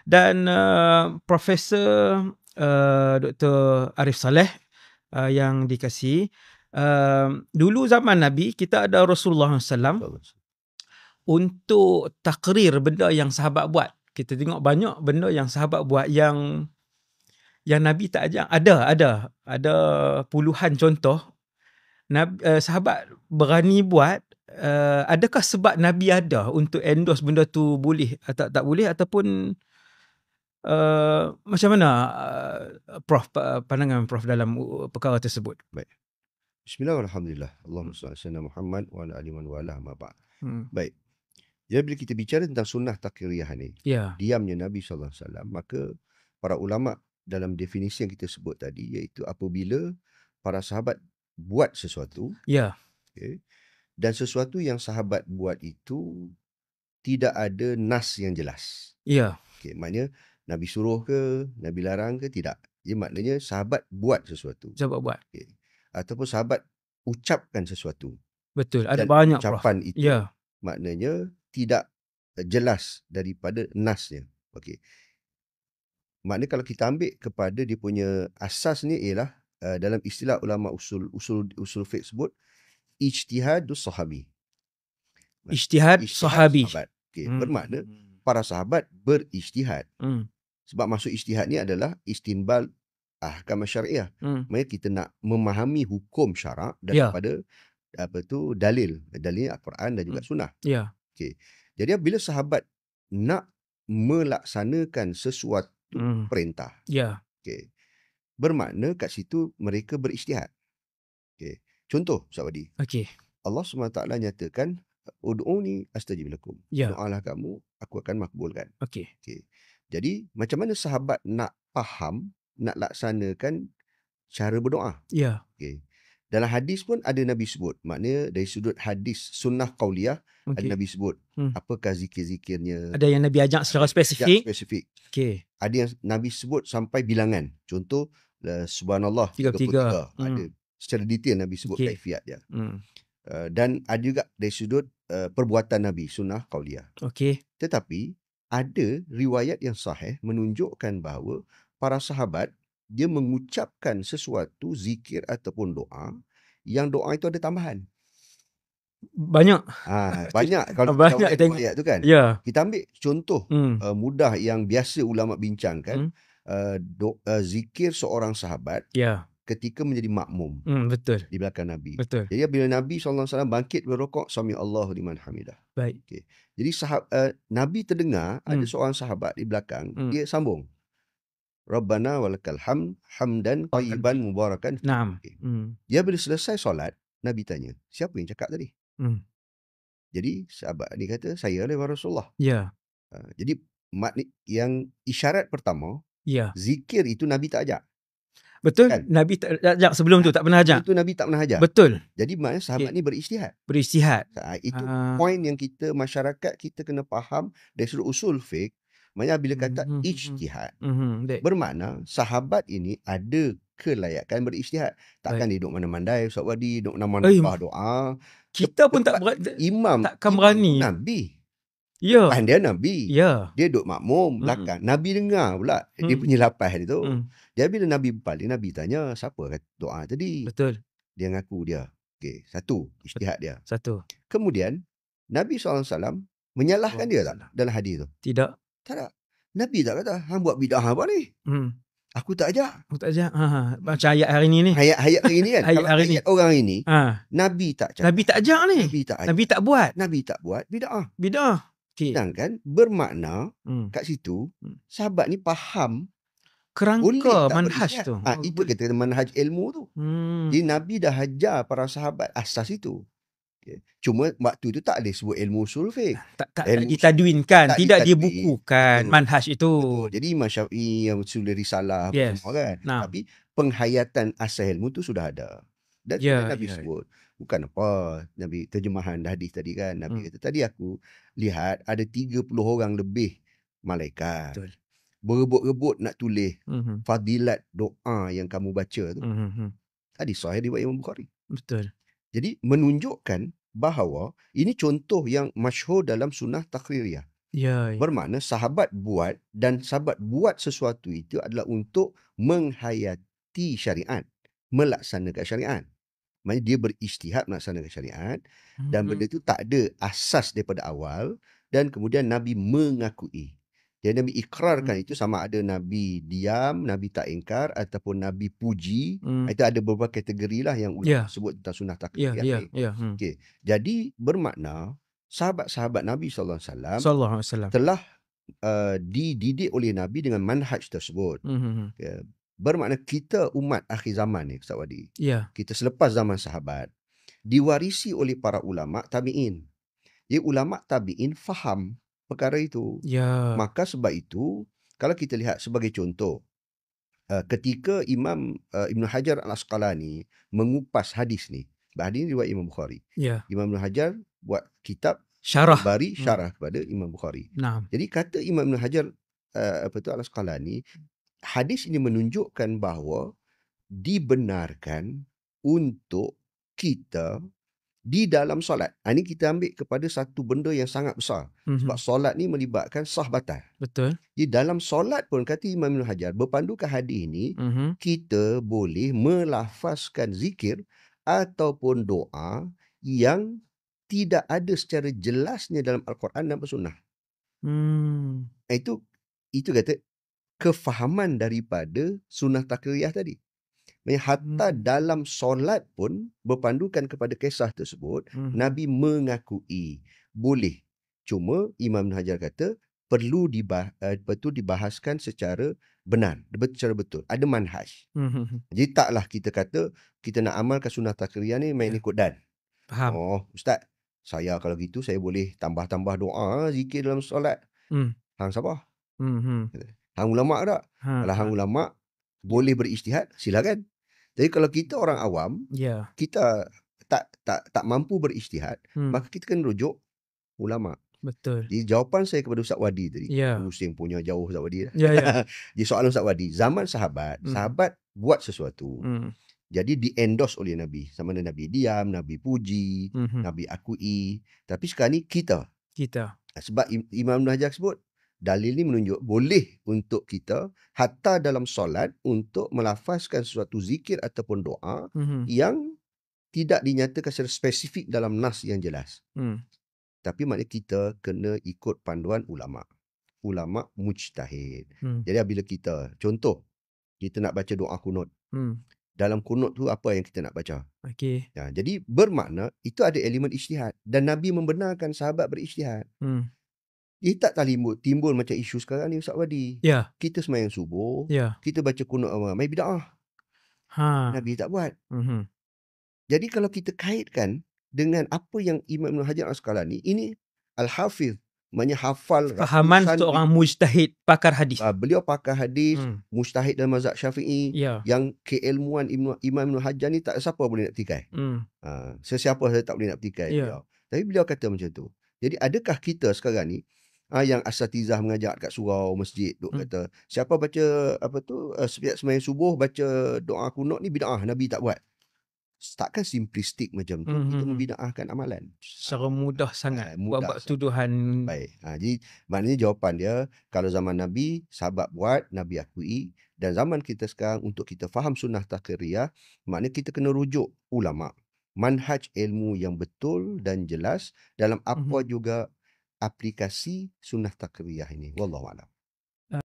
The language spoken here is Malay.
Dan Profesor Dr. Arif Saleh yang dikasihi, dulu zaman Nabi kita ada Rasulullah SAW untuk takrir benda yang sahabat buat. Kita tengok banyak benda yang sahabat buat yang Nabi tak ajak. Ada puluhan contoh Nabi, sahabat berani buat. Adakah sebab Nabi ada untuk endorse benda tu boleh atau tak boleh, ataupun macam mana Prof, pandangan Prof dalam perkara tersebut? Baik. Bismillahirrahmanirrahim. Allahumma salli ala sayyidina Muhammad wa ala alihi wa ala ma ba'd. Baik. Jadi bila kita bicara tentang sunnah takriyah ni, diamnya Nabi SAW, maka para ulama dalam definisi yang kita sebut tadi, iaitu apabila para sahabat buat sesuatu, okay, dan sesuatu yang sahabat buat itu tidak ada nas yang jelas. Okay, maknanya Nabi suruh ke, Nabi larang ke, tidak. Jadi maknanya sahabat buat sesuatu. Okay. Ataupun sahabat ucapkan sesuatu. Betul, ada banyak ucapan Prof. itu maknanya tidak jelas daripada nasnya. Okey. Maknanya kalau kita ambil kepada dia punya asas ni ialah dalam istilah ulama usul fiqh sebut ijtihadus sahabi. Ijtihad sahabi. Okey, bermakna para sahabat berijtihad. Sebab maksud ijtihad ni adalah istinbal ahkam syariah. Maksudnya kita nak memahami hukum syarak daripada dalil Al-Quran dan juga sunnah. Okay. Jadi bila sahabat nak melaksanakan sesuatu perintah, okay, bermakna kat situ mereka berijtihad. Okay. Contoh, Ustaz Wadi. Allah SWT nyatakan, ud'uni astajib lakum. Doalah kamu, aku akan makbulkan. Okay. Jadi macam mana sahabat nak faham, nak laksanakan cara berdoa? Okay. Dalam hadis pun ada Nabi sebut. Maknanya dari sudut hadis sunnah qauliyah, ada Nabi sebut apakah zikir-zikirnya. Ada yang Nabi ajak secara spesifik. Okay. Ada yang Nabi sebut sampai bilangan. Contoh subhanallah 33. Ada secara detail Nabi sebut kaifiat dia. Dan ada juga dari sudut perbuatan Nabi sunnah qauliyah. Tetapi ada riwayat yang sahih menunjukkan bahawa para sahabat dia mengucapkan sesuatu zikir ataupun doa yang doa itu ada tambahan. Banyak. Banyak. Kalau banyak kita tengok ayat tu kan. Kita ambil contoh mudah yang biasa ulama bincangkan. Zikir seorang sahabat ketika menjadi makmum. Betul. Di belakang Nabi. Betul. Jadi bila Nabi SAW bangkit berrokok, sami Allahu liman hamidah. Baik. Okay. Jadi Nabi terdengar ada seorang sahabat di belakang, dia sambung. Rabbana walakal hamdan tayyiban mubarakan. Okay. Dia bila selesai solat, Nabi tanya, siapa yang cakap tadi? Jadi sahabat ni kata, saya lah Rasulullah. Jadi yang isyarat pertama, zikir itu Nabi tak ajak. Betul, kan? Nabi tak ajak sebelum tu, tak pernah ajak. Itu Nabi tak pernah ajak. Betul. Jadi maknanya sahabat ni berijtihad. Itu poin yang masyarakat kita kena faham dari sudut usul fiqh. Maknanya bila kata ijtihad, bermakna sahabat ini ada kelayakan berijtihad. Takkan dia duduk mana-mandai, Ustaz Wadi, duduk mana-mana doa. Kita pun tak imam takkan berani. Nabi. Dia Nabi. Dia duduk makmum belakang. Nabi dengar pula dia punya lapas dia tu. Jadi bila Nabi berpaling, Nabi tanya, siapa kata doa tadi? Betul. Dia ngaku dia. Okey, satu, ijtihad dia. Satu. Kemudian Nabi SAW menyalahkan dia tak dalam hadis tu? Tidak. Tak. Nabi tak kata, hang buat bid'ah apa ni? Aku tak ajak. Macam ayat hari ni. Ayat hari ni kan. Kalau ayat orang ini, Nabi tak cakap. Nabi tak ajak ni. Nabi tak buat. Nabi tak buat bid'ah. Sedangkan bermakna kat situ, sahabat ni faham kerangka manhaj tu. Itu kata manhaj ilmu tu. Jadi Nabi dah ajar para sahabat asas itu. Cuma waktu itu tak ada sebut ilmu usul fiqh. Tak ditadwinkan, tidak dibukukan manhaj itu. Betul. Jadi Imam Syafi'i yang usul risalah semua kan. Tapi penghayatan asal ilmu tu sudah ada. Dan Nabi sebut. Bukan apa Nabi terjemahan hadis tadi kan. Nabi kata tadi aku lihat ada 30 orang lebih malaikat. Betul. Berebut-rebut nak tulis fadilat doa yang kamu baca tu. Tadi sahih riwayat Imam Bukhari. Betul. Jadi menunjukkan bahawa ini contoh yang masyhur dalam sunnah takririyah. Bermakna sahabat buat, dan sahabat buat sesuatu itu adalah untuk menghayati syariat, melaksanakan syariat. Maksudnya dia berijtihad melaksanakan syariat, dan benda itu tak ada asas daripada awal, dan kemudian Nabi mengakui. Jadi Nabi ikrarkan itu, sama ada Nabi diam, Nabi tak ingkar, ataupun Nabi puji. Itu ada beberapa kategori lah yang ulama sebut tentang sunnah takriyah ni. Okay. Jadi bermakna sahabat-sahabat Nabi SAW telah dididik oleh Nabi dengan manhaj tersebut. Okay. Bermakna kita umat akhir zaman ni, Ustaz Wadi, kita selepas zaman sahabat, diwarisi oleh para ulama tabi'in. Jadi ulama tabi'in faham perkara itu. Maka sebab itu, kalau kita lihat sebagai contoh, ketika Imam Ibn Hajar Al-Asqalani mengupas hadis ni, hadis ni riwayat Imam Bukhari. Imam Ibn Hajar buat kitab syarah Bari, syarah kepada Imam Bukhari. Jadi kata Imam Ibn Hajar Al-Asqalani, hadis ini menunjukkan bahawa dibenarkan untuk kita di dalam solat. Ini kita ambil kepada satu benda yang sangat besar. Sebab solat ni melibatkan sah batal. Betul. Di dalam solat pun, kata Imam Ibn Hajar, berpandukan hadis ini, kita boleh melafazkan zikir ataupun doa yang tidak ada secara jelasnya dalam Al-Quran dan Sunnah. Itu kata kefahaman daripada sunnah takriyah tadi. Hatta dalam solat pun berpandukan kepada kisah tersebut, Nabi mengakui boleh. Cuma Imam Hajar kata perlu dibahaskan secara benar, secara betul. Ada manhaj. Jadi taklah kita kata kita nak amalkan sunnah takriyah ni main ikut dan. Faham. Oh, Ustaz, saya kalau gitu saya boleh tambah-tambah doa, zikir dalam solat. Hang sabar. Hang ulama' tak? Kalau hang ulama' boleh berijtihad, silakan. Jadi kalau kita orang awam, kita tak mampu berijtihad, maka kita kena rujuk ulama'. Betul. Jadi jawapan saya kepada Ustaz Wadi tadi, pusing punya jauh Ustaz Wadi. Jadi soalan Ustaz Wadi, zaman sahabat, sahabat buat sesuatu. Jadi di-endorse oleh Nabi. Sama ada Nabi diam, Nabi puji, Nabi akui. Tapi sekarang ni kita. Sebab Imam Ibn Hajar sebut, dalil ni menunjuk boleh untuk kita hatta dalam solat untuk melafazkan sesuatu zikir ataupun doa yang tidak dinyatakan secara spesifik dalam nas yang jelas. Tapi maknanya kita kena ikut panduan ulama. Ulama mujtahid. Jadi bila kita, contoh, kita nak baca doa kunut. Dalam kunut tu apa yang kita nak baca? Jadi bermakna itu ada elemen ijtihad. Dan Nabi membenarkan sahabat berijtihad. Dia tak timbul macam isu sekarang ni, Ustaz Wadi. Kita sembahyang subuh, kita baca kunut awal, mai bid'ah. Nabi tak buat. Jadi kalau kita kaitkan dengan apa yang Imam Ibn Hajar Al-Asqalani, ini Al-Hafiz, maknanya hafal fahaman seorang mujtahid, pakar hadis. Beliau pakar hadis, mujtahid dalam mazhab Syafi'i, yang keilmuan Imam Ibn Hajar ni tak siapa boleh nak petikai. Sesiapa saya tak boleh nak petikai beliau. Tapi beliau kata macam tu. Jadi adakah kita sekarang ni yang asatizah mengajar kat surau masjid duk kata siapa baca setiap sembahyang subuh baca doa kunut ni bid'ah, Nabi tak buat. Takkan simplistik macam tu kita membid'ahkan amalan secara mudah sangat buat tuduhan. Baik. Jadi maknanya jawapan dia, kalau zaman Nabi sahabat buat, Nabi akui, dan zaman kita sekarang untuk kita faham sunnah takriyah, maknanya kita kena rujuk ulama, manhaj ilmu yang betul dan jelas dalam apa juga aplikasi sunnah takriyah ini. Wallahu a'lam.